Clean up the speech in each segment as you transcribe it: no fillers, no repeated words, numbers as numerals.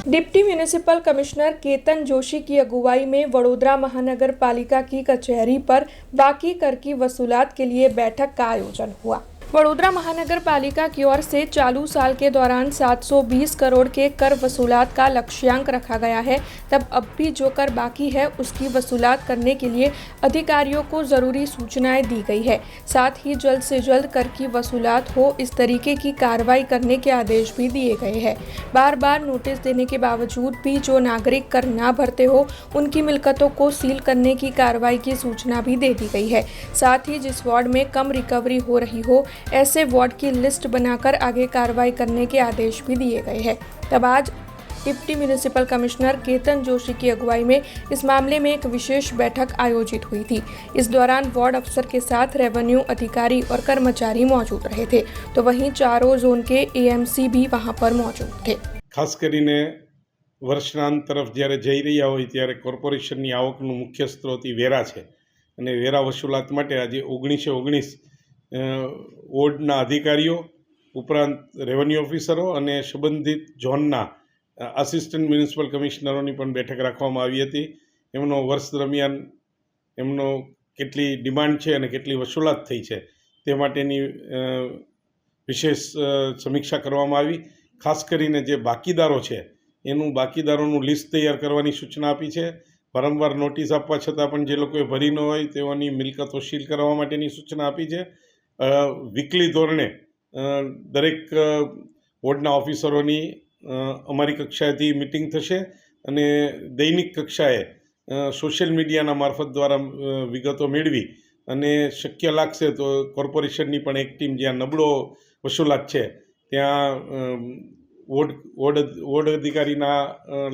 Deputy municipal commissioner Ketan Joshi की अगुवाई में वडोदरा महानगर पालिका की कचहरी पर बाकी कर की वसूलात के लिए बैठक का आयोजन हुआ। वडोदरा महानगर पालिका की ओर से चालू साल के दौरान 720 करोड़ के कर वसूलात का लक्ष्यांक रखा गया है। तब अब भी जो कर बाकी है उसकी वसूलात करने के लिए अधिकारियों को जरूरी सूचनाएं दी गई है। साथ ही जल्द से जल्द कर की वसूलात हो इस तरीके की कार्रवाई करने के आदेश भी दिए गए हैं। बार बार नोटिस देने के बावजूद भी जो नागरिक कर ना भरते हो उनकी मिलकतों को सील करने की कार्रवाई की सूचना भी दे दी गई है। साथ ही जिस वार्ड में कम रिकवरी हो रही हो ऐसे वार्ड की लिस्ट बनाकर आगे कार्रवाई करने के आदेश भी दिए गए हैं। तब आज deputy municipal commissioner Ketan Joshi की अगुवाई में इस मामले में एक विशेष बैठक आयोजित हुई थी। इस दौरान वार्ड अफसर के साथ रेवेन्यू अधिकारी और कर्मचारी मौजूद रहे थे, तो वहीं चारों जोन के एएमसी भी वहां पर मौजूद थे। खास करीने વર્ષનાંત તરફ જ્યારે જઈ રહ્યા હોય ત્યારે કોર્પોરેશનની આવકનું મુખ્ય સ્ત્રોત વેરા છે અને વેરા વસૂલાત માટે આજે 1919 વોર્ડના અધિકારીઓ ઉપરાંત રેવન્યુ ઓફિસરો અને સંબંધિત ઝોનના આસિસ્ટન્ટ મ્યુનિસિપલ કમિશનરોની પણ બેઠક રાખવામાં આવી હતી। એમનો વર્ષ દરમિયાન એમનો કેટલી ડિમાન્ડ છે અને કેટલી વસૂલાત થઈ છે તે માટેની વિશેષ સમીક્ષા કરવામાં આવી। ખાસ કરીને જે બાકીદારો છે એનું બાકીદારોનું લિસ્ટ તૈયાર કરવાની સૂચના આપી છે। વારંવાર નોટિસ આપવા છતાં પણ જે લોકોએ ભરી ન હોય તેઓની મિલકતો સીલ કરવા માટેની સૂચના આપી છે। વીકલી ધોરણે દરેક વોર્ડના ઓફિસરોની અમારી કક્ષાએથી મિટિંગ થશે અને દૈનિક કક્ષાએ સોશિયલ મીડિયાના મારફત દ્વારા વિગતો મેળવી અને શક્ય લાગશે તો કોર્પોરેશનની પણ એક ટીમ જ્યાં નબળો વસૂલાત છે ત્યાં વોર્ડ અધિકારીના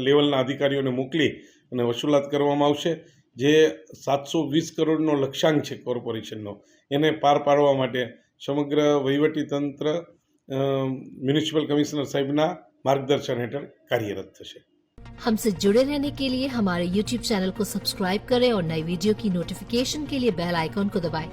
લેવલના અધિકારીઓને મોકલી અને વસૂલાત કરવામાં આવશે। જે 720 કરોડનો લક્ષ્યાંક છે કોર્પોરેશનનો એને પાર પાડવા માટે સમગ્ર વહીવટીતંત્ર म्यूनिसिपल कमिश्नर साहिबना मार्गदर्शन हेठળ कार्यरत થશે। हमसे जुड़े रहने के लिए हमारे YouTube चैनल को सब्सक्राइब करें और नई वीडियो की नोटिफिकेशन के लिए बेल आइकॉन को दबाएं।